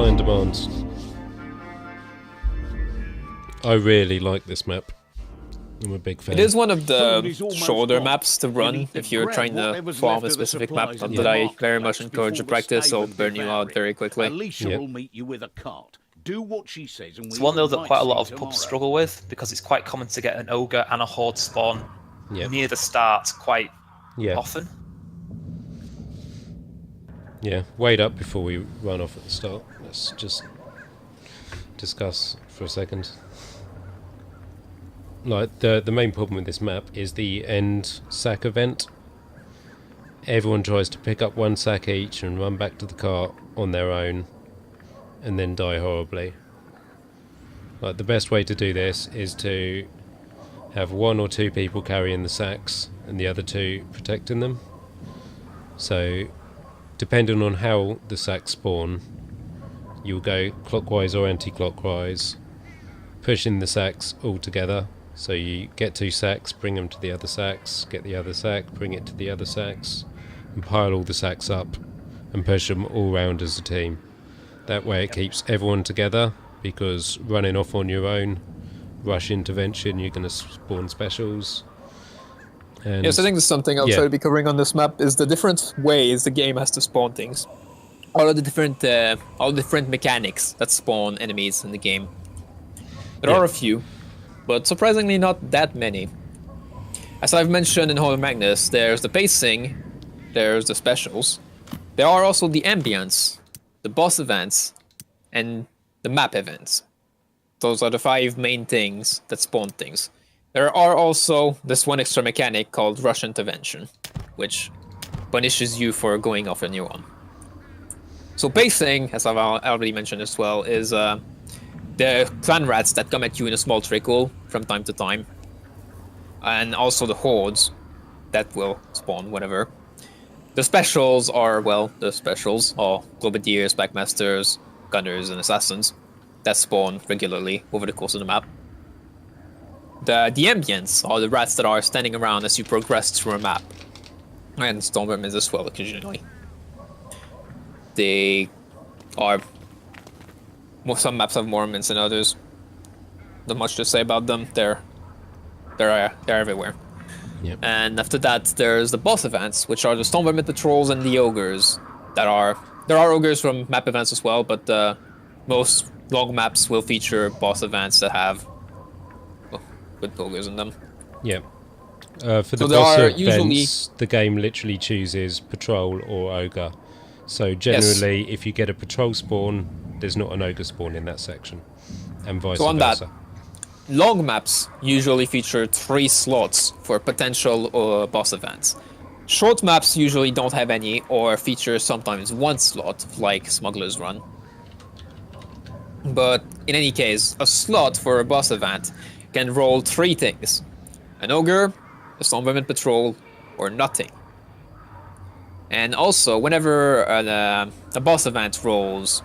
Supply and demand. I really like this map. I'm a big fan. It is one of the shorter maps to run if you're trying to farm a specific map. Not that I very much encourage a practice, so burn you out very quickly. Alicia will meet you with a cart. Do what she says, and it's one though that quite a lot of pubs struggle with, because it's quite common to get an ogre and a horde spawn near the start quite often. Yeah, wait up before we run off at the start. Let's just discuss for a second. Like, the main problem with this map is the end sack event. Everyone tries to pick up one sack each and run back to the cart on their own, and then die horribly. Like, the best way to do this is to have 1 or 2 people carrying the sacks and the other 2 protecting them. So, depending on how the sacks spawn, you'll go clockwise or anti-clockwise, pushing the sacks all together. So you get 2 sacks, bring them to the other sacks, get the other sack, bring it to the other sacks, and pile all the sacks up and push them all round as a team. That way it keeps everyone together, because running off on your own, rush intervention, you're going to spawn specials. And yes, I think there's something I'll try to be covering on this map is the different ways the game has to spawn things. All the different mechanics that spawn enemies in the game. There are a few, but surprisingly not that many. As I've mentioned in Holy Magnus, there's the pacing, there's the specials, there are also the ambience, the boss events, and the map events. Those are the 5 main things that spawn things. There are also this one extra mechanic called Rush Intervention, which punishes you for going off on your own. So pacing, as I've already mentioned as well, is the clan rats that come at you in a small trickle from time to time. And also the hordes that will spawn whenever. The specials are, well, the specials are Globadiers, Backmasters, Gunners, and Assassins that spawn regularly over the course of the map. The ambience are the rats that are standing around as you progress through a map. And Stormvermin as well, occasionally. They are... some maps have more elements than others. Not much to say about them. They're everywhere. Yep. And after that, there's the boss events, which are the Stormvermin patrols and the ogres. There are ogres from map events as well, but most long maps will feature boss events that have good ogres in them. Yeah. For the boss events, the game literally chooses patrol or ogre. So generally, if you get a patrol spawn, there's not an ogre spawn in that section, and vice versa. That, long maps usually feature 3 slots for potential boss events. Short maps usually don't have any, or feature sometimes 1 slot, like Smuggler's Run. But in any case, a slot for a boss event can roll 3 things: an ogre, a Stormvermin patrol, or nothing. And also, whenever a boss event rolls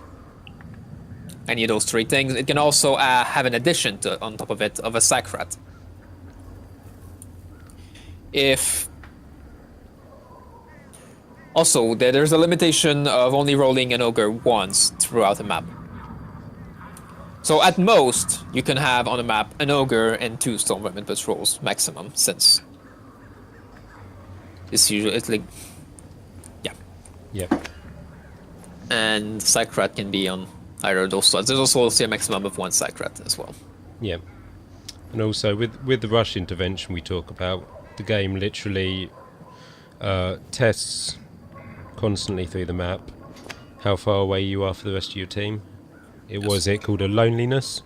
any of those 3 things, it can also have an addition on top of it of a sack rat. Also, there's a limitation of only rolling an ogre once throughout the map. So at most, you can have on a map an ogre and 2 Stormvermin patrols maximum, since it's like, yeah. And sack rat can be on either of those slots. There's also a maximum of 1 sack rat as well. Yeah. And also with the rush intervention we talk about, the game literally tests constantly through the map how far away you are for the rest of your team. Was it called a loneliness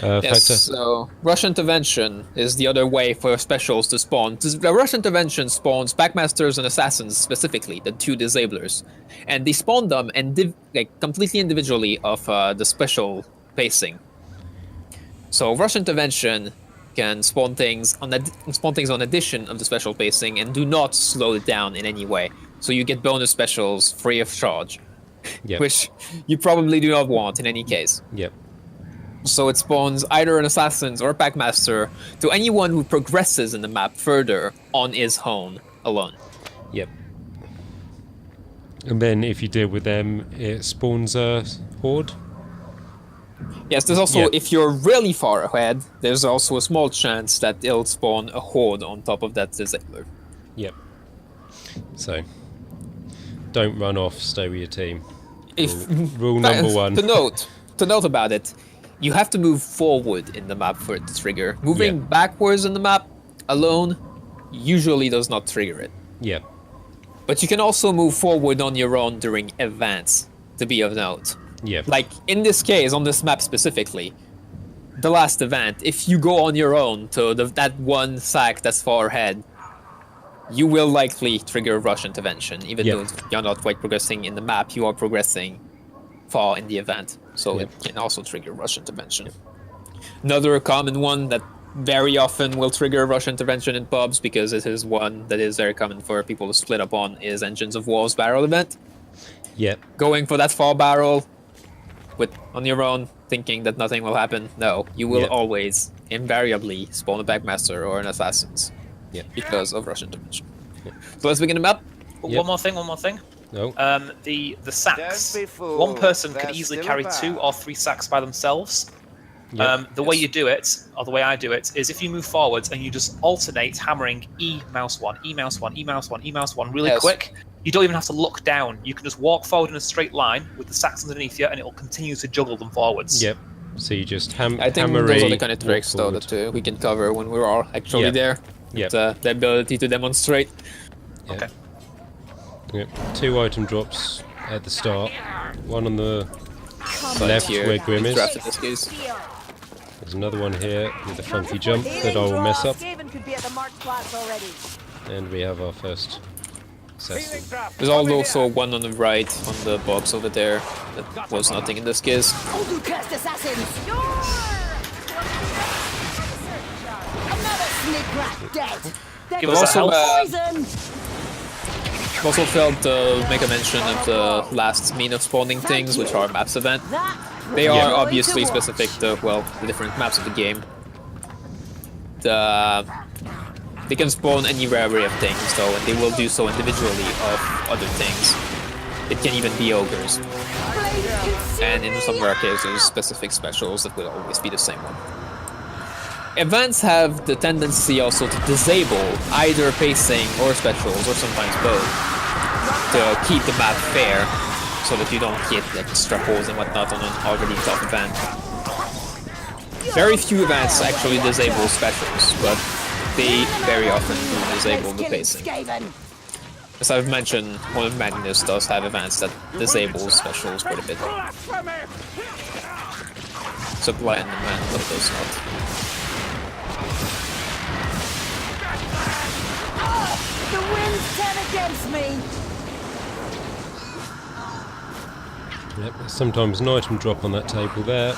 factor? So rush intervention is the other way for specials to spawn. The rush intervention spawns Backmasters and Assassins specifically, the 2 disablers, and they spawn them completely individually of the special pacing. So rush intervention can spawn things on addition of the special pacing and do not slow it down in any way. So you get bonus specials free of charge, which you probably do not want in any case. Yep. So it spawns either an Assassin or a Packmaster to anyone who progresses in the map further on his own alone. Yep. And then if you deal with them, it spawns a horde. Yes, there's also, if you're really far ahead, there's also a small chance that it'll spawn a horde on top of that disabler. Yep. So, don't run off, stay with your team. Rule number one. To note about it, you have to move forward in the map for it to trigger. Moving backwards in the map alone usually does not trigger it. Yeah. But you can also move forward on your own during events, to be of note. Yeah. Like, in this case, on this map specifically, the last event, if you go on your own to that one sack that's far ahead, you will likely trigger rush intervention, even though you're not quite progressing in the map, you are progressing far in the event. So it can also trigger rush intervention. Another common one that very often will trigger rush intervention in pubs, because it is one that is very common for people to split up on, is Engines of War's barrel event. Yeah. Going for that far barrel on your own, thinking that nothing will happen. No, you will always, invariably, spawn a Backmaster or an Assassins. Yeah. Because of rush intervention. So let's begin the map. One more thing. No. The sacks. One person can easily carry 2 or 3 sacks by themselves. The way you do it, or the way I do it, is if you move forwards and you just alternate hammering E mouse 1, E mouse 1, E mouse 1, E mouse 1 really quick. You don't even have to look down. You can just walk forward in a straight line with the sacks underneath you, and it will continue to juggle them forwards. Yep. So you just I think hammer those are the kind of tricks, though, that we can cover when we're all actually there. Yeah. The ability to demonstrate. Okay. Yep. 2 item drops at the start. One on the left where Grim is. There's another one here with a funky jump that I will mess up. And we have our first assassin. There's also one on the right, on the box over there, that was nothing in this case. Give us a health. I've also failed to make a mention of the last mean of spawning things, which are maps event. They are obviously specific to, well, the different maps of the game. They can spawn any rare array of things, though, and they will do so individually of other things. It can even be ogres. And in some rare cases, specific specials that will always be the same one. Events have the tendency also to disable either pacing or specials, or sometimes both, to keep the map fair, so that you don't get extra holes and whatnot on an already tough event. Very few events actually disable specials, but they very often do disable the pacing. As I've mentioned, one of Magnus does have events that disable specials quite a bit. Supply and demand, but does not. The winds turn against me! Yep, there's sometimes an item drop on that table there.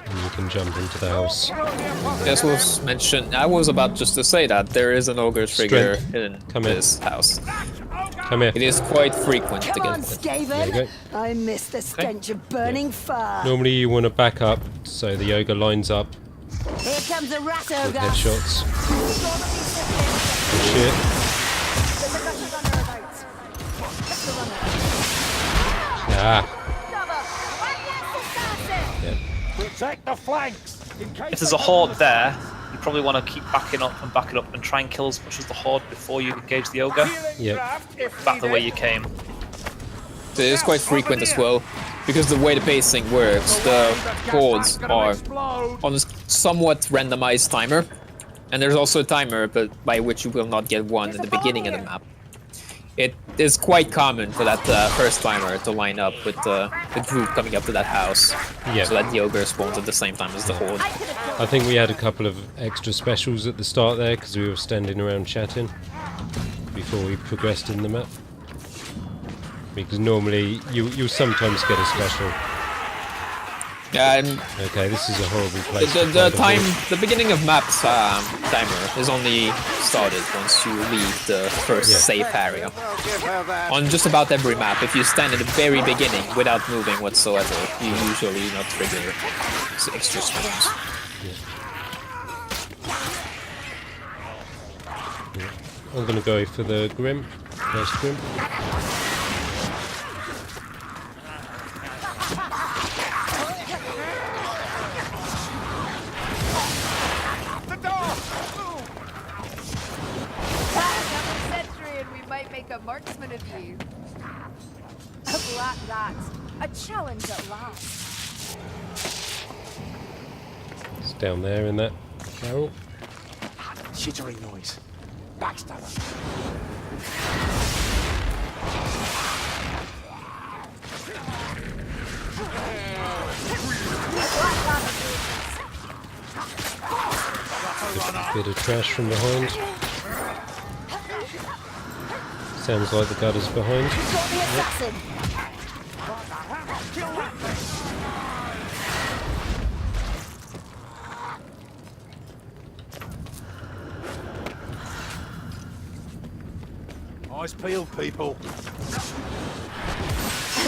And you can jump into the house. As was mentioned, I was about just to say that there is an ogre trigger in this house. Come here. It is quite frequent to get it. There you go. I miss the stench of burning fur. Normally you want to back up so the ogre lines up Here comes a rat with ogre. headshots. Shit. Ah. Yep. Protect the flanks. If there's a horde there, you probably want to keep backing up and try and kill as much as the horde before you engage the ogre. Yep. Back the way you came. It is quite frequent as well, because the way the pacing works, the hordes are on a somewhat randomized timer, and there's also a timer by which you will not get one at the beginning of the map. It is quite common for that first timer to line up with the group coming up to that house, so that the ogre spawns at the same time as the horde. I think we had a couple of extra specials at the start there because we were standing around chatting before we progressed in the map. Because normally you'll sometimes get a special. Okay, this is a horrible place. The beginning of map's timer is only started once you leave the first safe area. On just about every map, if you stand at the very beginning without moving whatsoever, you usually not trigger extra specials. I'm gonna go for the Grim. First Grim. make a marksman of you. A black rat. A challenge at last. It's down there in that barrel. Chittering noise. Backstabber. Bit of trash from behind. Sounds like the gutter's behind. Got the assassin. Eyes peeled, people.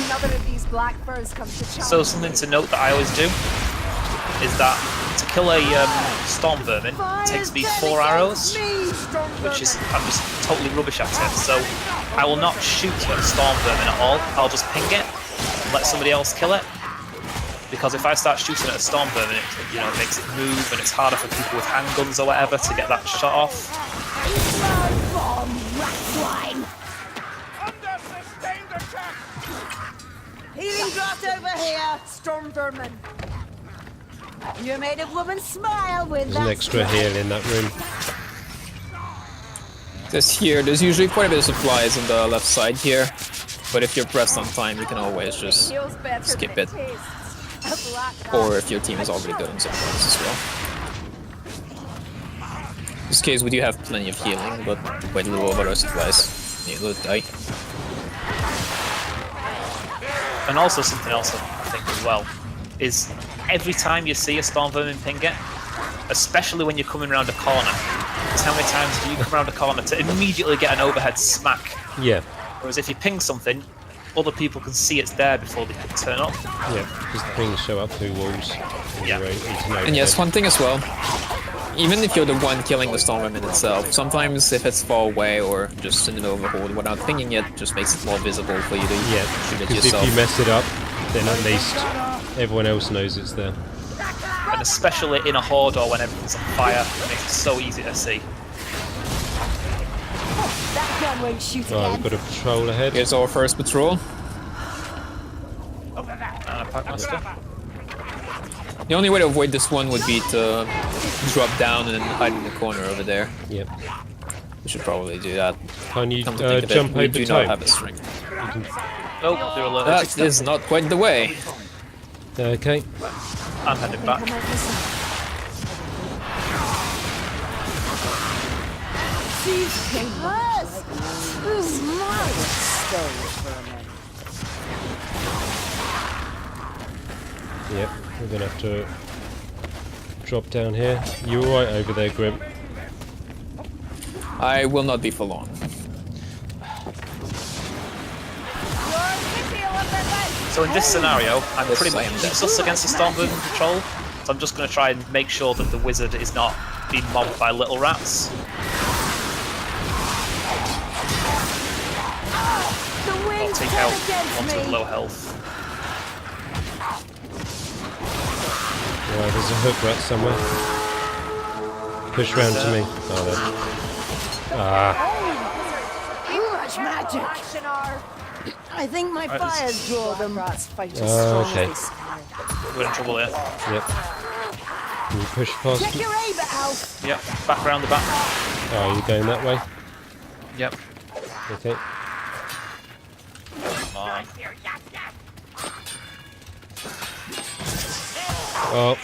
Another of these black furs comes to challenge. So something to note that I always do is that to kill a storm vermin takes me 4 arrows, which is I'm just totally rubbish at it. So I will not shoot at a storm vermin at all. I'll just ping it, and let somebody else kill it. Because if I start shooting at a storm vermin, it makes it move, and it's harder for people with handguns or whatever to get that shot off. Bomb, rat swine. Under sustained attack! Healing draft over here, storm vermin. You made a woman smile with There's that. an extra heal in that room. There's usually quite a bit of supplies on the left side here, but if you're pressed on time, you can always just Feels better skip than it. tastes. A black rat. Or if your team is already good on supplies as well. In this case, we do have plenty of healing, but quite a little of other supplies. You will die. And also something else I think as well is every time you see a storm vermin ping it, especially when you're coming around a corner, is how many times do you come around a corner to immediately get an overhead smack? Yeah, Whereas if you ping something, other people can see it's there before they can turn up. yeah, because the things show up through walls. And Yeah. you're able to know And yes, that. one thing as well. Even if you're the one killing the storm vermin itself, sometimes if it's far away or just in the middle of a horde without pinging it, just makes it more visible for you to Yeah, shoot it because if yourself. you mess it up, then at least everyone else knows it's there. And especially in a horde or when everything's on fire, it makes it so easy to see. That gun won't shoot Oh, again. we've got a patrol ahead. Here's our first patrol. Packmaster. The only way to avoid this one would be to drop down and hide in the corner over there. Yep. We should probably do that. Can you Come to think of it, jump we over do time? not have a string. Oh, they're allergic. That is not quite the way. Okay. I'm heading back. These fingers. Who's mine? Yep. We're gonna have to drop down here. You alright over there, Grim? I will not be for long. So in this scenario, I'm Yes, pretty I much am dead. useless against the storm vermin patrol. So I'm just going to try and make sure that the wizard is not being mobbed by little rats. The I'll wings take turn out against ones with me. low health. Right, there's a hook rat somewhere. Push round to me. Oh, there. Ah, Too much magic. I think my Right, fires draw them. okay. We're in trouble here. Yep. Can you push past Check me? your aim, Alf. Yep, back around the back. Oh, you're going that way? Yep. Okay. Come on. Oh,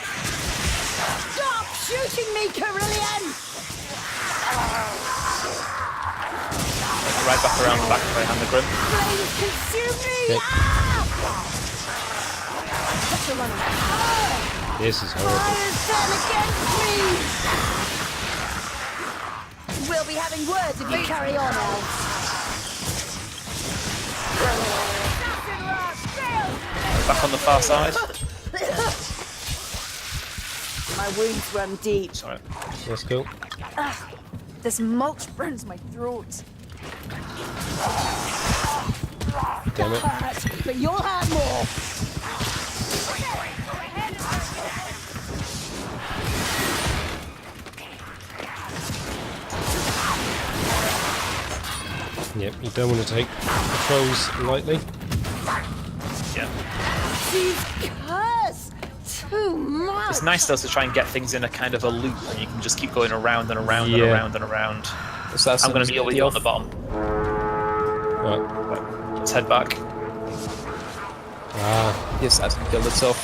Stop shooting me, Carillion! Right back around the back behind the grim. Flames consume me! Okay. Ah! Such a runner. this is horrible. Fire turn against me! We'll be having words if you carry on, Alf. Back on the far side. My wounds run deep. Sorry. That's cool. This mulch burns my throat. Damn it. Hurt, but you'll have more. Yep, you don't want to take patrols lightly. Yeah. Curse! Too much! It's nice though to try and get things in a kind of a loop, and you can just keep going around and around and Yeah. around and around. I'm going to be over here on the bottom. Right. Let's head back. Ah, The assassin killed itself.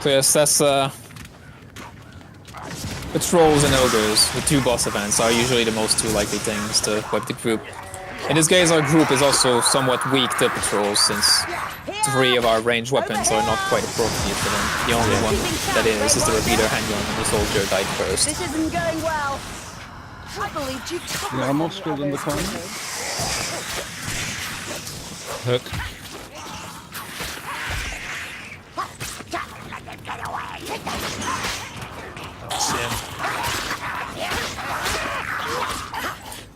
So yes, that's patrols and ogres, the two boss events, are usually the most two likely things to wipe the group. In this case, our group is also somewhat weak to patrols, since 3 of our ranged weapons are not quite appropriate for them. The only one that is the repeater handgun, and the soldier died first. This isn't going well. I believed you took You're almost still in the corner. hook. See him.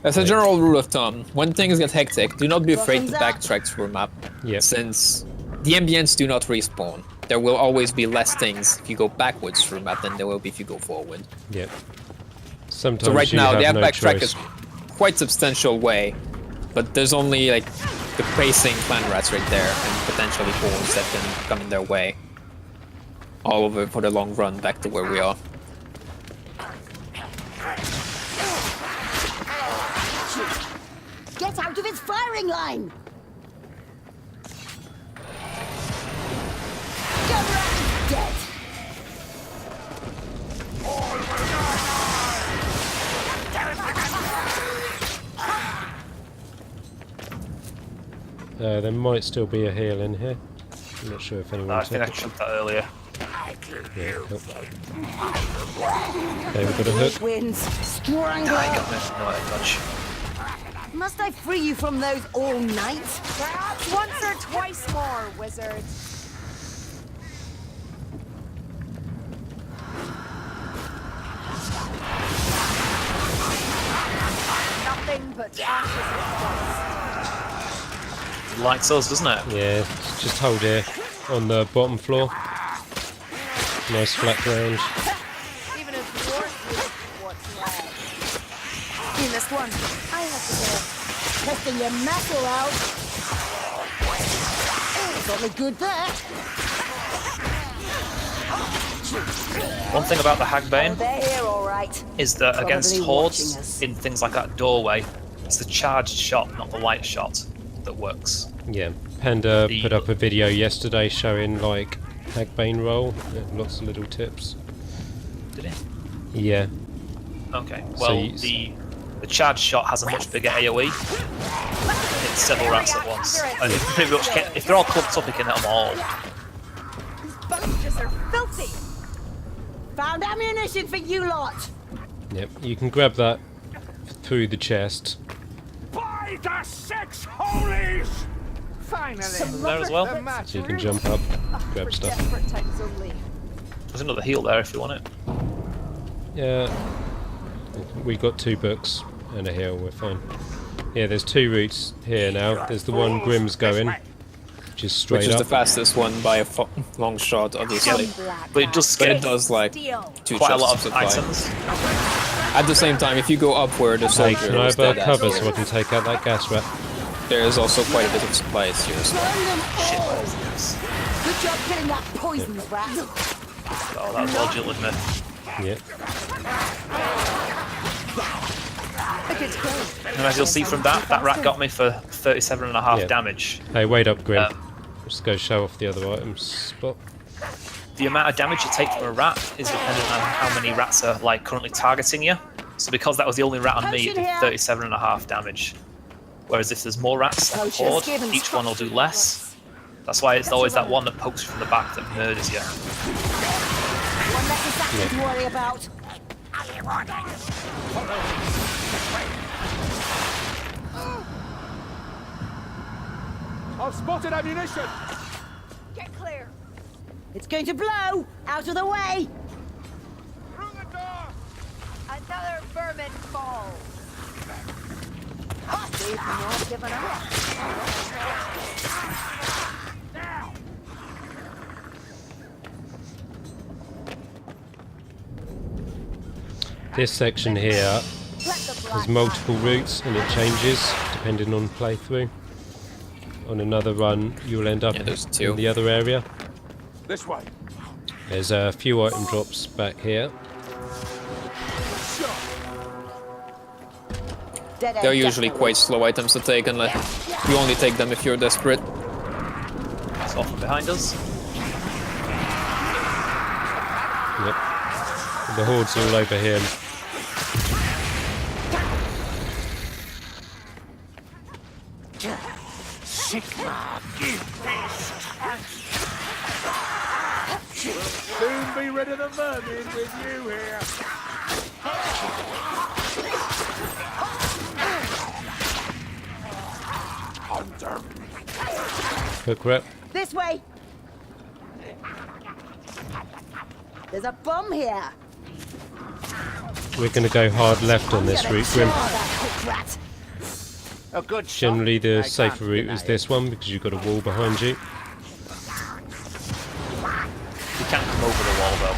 As a general rule of thumb, when things get hectic, do not be afraid to backtrack through a map, Yep. since the ambients do not respawn. There will always be less things if you go backwards through a map than there will be if you go forward. Yep. Sometimes So right you now, have the no backtrack choice. is quite substantial way, but there's only like the pacing clan rats right there, and potentially hordes that can come in their way. All over for the long run back to where we are. Get out of its firing line! Gunner dead! There might still be a heal in here. I'm not sure if anyone I think I took it. chunked that earlier. Yeah, cool. Okay, we've got a hook. Winds, strangler! I got me. No, I dodge. Must I free you from those all night? Perhaps once or twice more, wizard. Nothing but ashes and Likes us, doesn't it? Yeah, just hold here on the bottom floor. Nice flat ground. dust. Even if dwarf is what's left. You missed one. I have to go. Testing your metal out. It's only good there. One thing about the Oh, Hagbane they're here, all right. is that against Probably hordes watching us. in things like that doorway, it's the charged shot, not the light shot, that works. Yeah, Panda The- put up a video yesterday showing like Hagbane roll. Lots of little tips. Did it? Yeah, Okay. Well, you- the charged shot has a much bigger AOE. Hits several rats at once, and it pretty much if they're all clumped up, you can hit them all. Bunches are filthy. Found ammunition for you lot. yep. You can grab that through the chest. By the 6 holies! Finally. There as well. The So you can jump up, grab for stuff. desperate times only. There's another heal there if you want it. Yeah, we got 2 books and a heal. We're fine. Yeah, there's 2 routes here now. There's the one Grimm's going, which is straight Which is up. the fastest one by a long shot, obviously. But it does But get it does like Steel. 2 quite a chests lot of of supply. items. At the same time, if you go up where the Hey, soldier can I was have dead at, cover so I can take out that gas rat? there is also quite a bit of supplies here as well. Burn them Shit, all. yes. Good job killing that poison rat. Oh, that was logical, isn't it? Yeah. And as you'll see from that rat got me for 37.5 Yeah. damage. Hey, wait up, Grim. Um, Just go show off the other items. Spot. The amount of damage you take from a rat is dependent on how many rats are like currently targeting you. So because that was the only rat on me, it did 37.5 damage. Whereas if there's more rats on a horde, each one will do less. That's why it's always that one that pokes you from the back that murders you. One less assassin to worry about. I've spotted ammunition! Get clear. It's going to blow. Out of the way. Through the door! Another vermin fall. They've not given up. Now! This section here has multiple routes and it changes depending on playthrough. On another run, you'll end up there's two. in the other area. This way. There's a few item drops back here. They're usually quite slow items to take, unless you only take them if you're desperate. It's off from behind us. Yep. The horde's all over here. Sigma, give this. We'll soon be rid of the vermin with you here. Quick rep. This way. There's a bomb here. We're going to go hard left on this route, Grim. That quick rat. A good shot. Generally the I safer can't route deny is it. this one because you've got a wall behind you. You can't come over the wall though.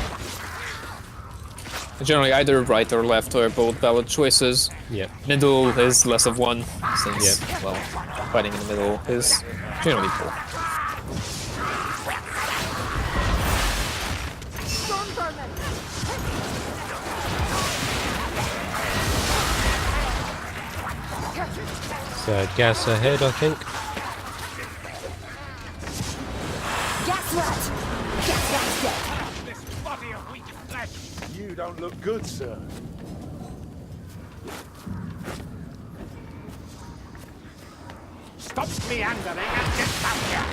Generally either right or left are both valid choices. Yep. Middle is less of one, since, Yep. well, fighting in the middle is generally cool. Storm vermin. So gas ahead, I think. Gas rat. Gas rat's dead. This body of weak flesh. You don't look good, sir. Stop meandering and get down here.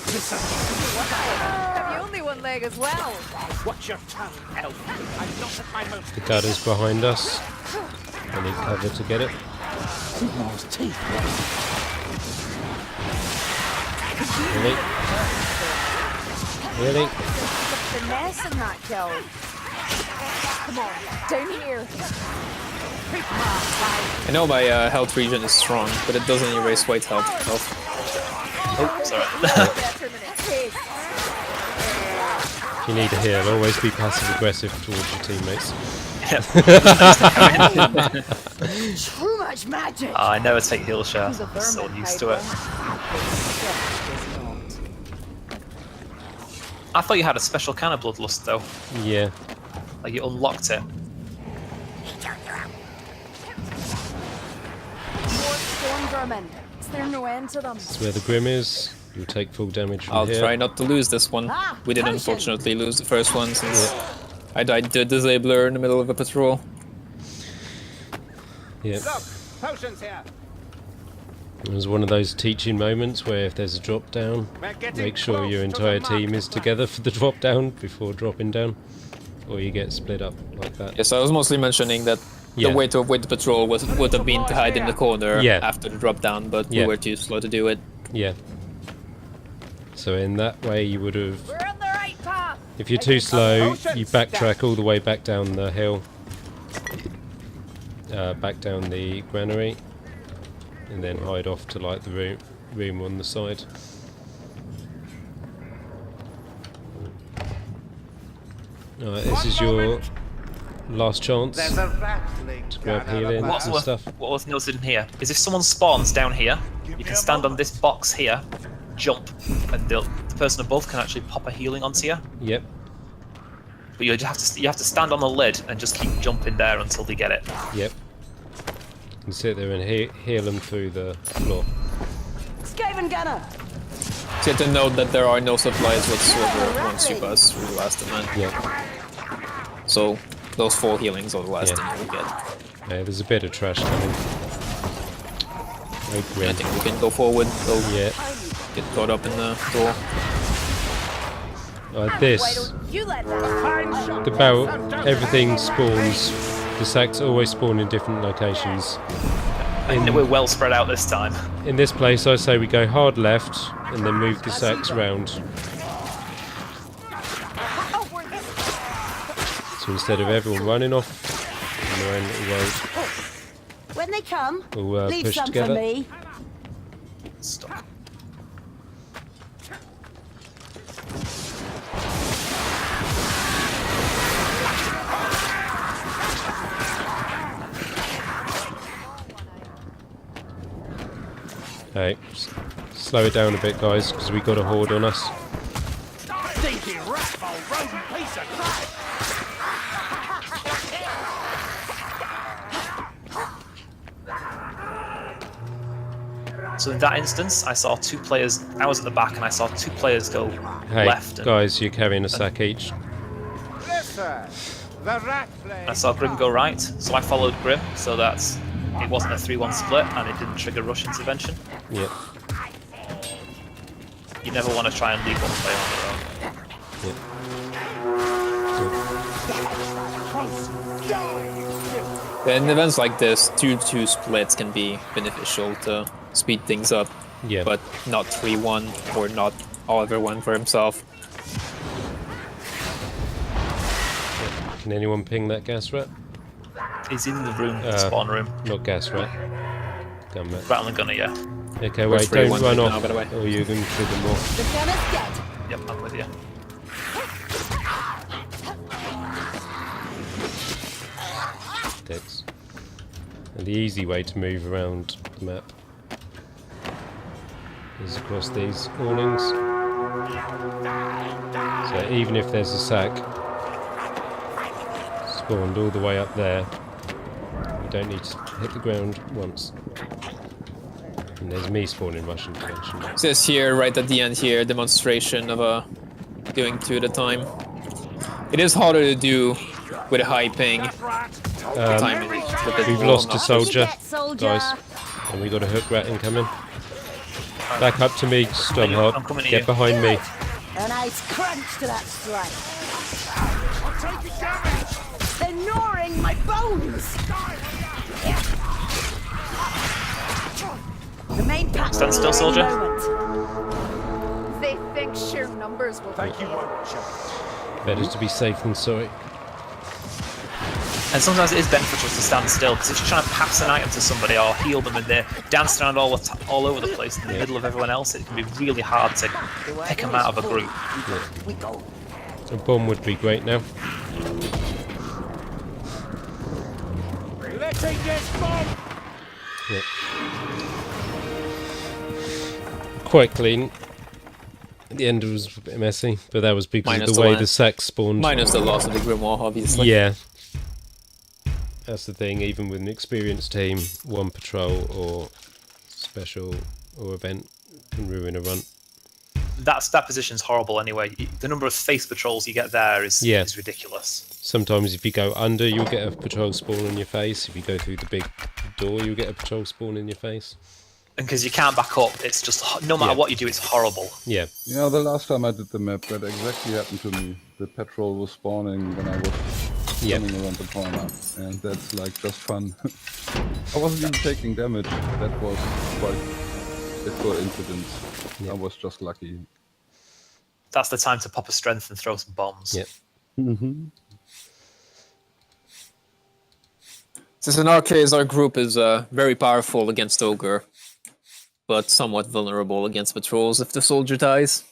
Listen, Have you only one leg as well? watch your tongue, elf. I'm not at my most. The gutter's behind us. I need cover to get it. Really? Really? Finesse in that kill. Come on, down here. I know my health regen is strong, but it doesn't erase white health. Oh, sorry. Determinate pace. If you need a heal, always be passive aggressive towards your teammates. Too much magic. I never take heal shots. Use a I'm so Vermintide used to it. one. I thought you had a special kind of bloodlust though. Yeah. Like you unlocked it. More storm vermin. Is there no end to them? That's where the Grim is. You'll take full damage from I'll here. try not to lose this one. Ah, We did potion. unfortunately lose the first one since I died to a disabler in the middle of a patrol. Yeah. Look, potions here. It was one of those teaching moments where if there's a drop down, We're getting make sure close your to the entire mark team is this time. together for the drop down before dropping down. Or you get split up like that. Yes, I was mostly mentioning that Yeah. the way to avoid the patrol would have been to hide in the corner Yeah. after the drop down, but Yeah. we were too slow to do it. Yeah. So in that way you would have... We're on the right path. If you're too slow, you backtrack all the way back down the hill. Back down the granary. And then hide off to like the room on the side. Alright, this is your last chance There's a rattling to grab gun out of healing my- What's and worth, stuff. what was noted in here is if someone spawns down here, you can stand on this box here, jump, and the person above can actually pop a healing onto you. Yep. But you have to stand on the lid and just keep jumping there until they get it. Yep. You can sit there and heal them through the floor. Skaven gunner. So you have to note that there are no supplies whatsoever once you pass through the last event. Yep. So those 4 healings are the last Yeah. thing you'll get. Yeah, there's a bit of trash coming. Oh, I Grim. think we can go forward. They'll Yeah. get caught up in the door. This. Why don't you let them? The barrel, everything spawns. The sacks always spawn in different locations. And we're well spread out this time. In this place, I say we go hard left and then move the sacks round. So instead of everyone running off on their own little road, When they come, we'll leave push some together. for me. Stop. Hey, slow it down a bit, guys, because we got a horde on us. Stinking rat hole, rodent piece of crap! So in that instance, I saw 2 players. I was at the back, and I saw 2 players go Hey, left. And guys, you're carrying a sack each. Listen, the rat I saw Grim go right, so I followed Grim. So that's it wasn't a 3-1 split, and it didn't trigger rush intervention. Yep. You never want to try and leave one player on their own. Yep. In events like this, 2-2 splits can be beneficial to speed things up, Yeah. but not 3-1 or not everyone for himself. Can anyone ping that gas rat? He's in the room, the spawn room. Not gas rat. Gunman. Rattling gunner, yeah. Okay, Where's wait, don't 3-1 run now, off. by the way? Or you're going to trigger more. The gunner's dead. Yep, I'm with you. Dicks. And the easy way to move around the map is across these awnings. So even if there's a sack spawned all the way up there, you don't need to hit the ground once. And there's me spawning Russian intervention. It says here, right at the end here, demonstration of doing 2 at a time. It is harder to do with a high ping. Timing is a bit We've more lost a obnoxious. soldier, Get, soldier. guys. And we got a hook rat incoming. Back up to me, I'm Stormheart. coming to Get you. behind me. A nice crunch to that strike. They're gnawing my bones. The main pack. Stand still, soldier. They think sheer numbers will. Thank you, one chap. Better to be safe than sorry. And sometimes it is beneficial to stand still, because if you're trying to pass an item to somebody or heal them and they're dancing around all over the place in the middle of everyone else, it can be really hard to pick them out of a group. We go. A bomb would be great now. Let's take this bomb! Yep. Quite clean. The end was a bit messy, but that was because Minus of the the way land. the sack spawned. Minus the loss of the Grimoire, obviously. Yeah. That's the thing, even with an experienced team, one patrol or special or event can ruin a run. That position's horrible anyway. The number of face patrols you get there is ridiculous. Sometimes if you go under, you'll get a patrol spawn in your face. If you go through the big door, you'll get a patrol spawn in your face. And because you can't back up, it's just, no matter what you do, it's horrible. Yeah. Yeah, the last time I did the map, that exactly happened to me. The petrol was spawning when I was running around the corner, and that's like just fun. I wasn't even taking damage. That was quite a coincidence. I was just lucky. That's the time to pop a strength and throw some bombs. Yep. Since in our case, our group is very powerful against Ogre, but somewhat vulnerable against patrols if the soldier dies.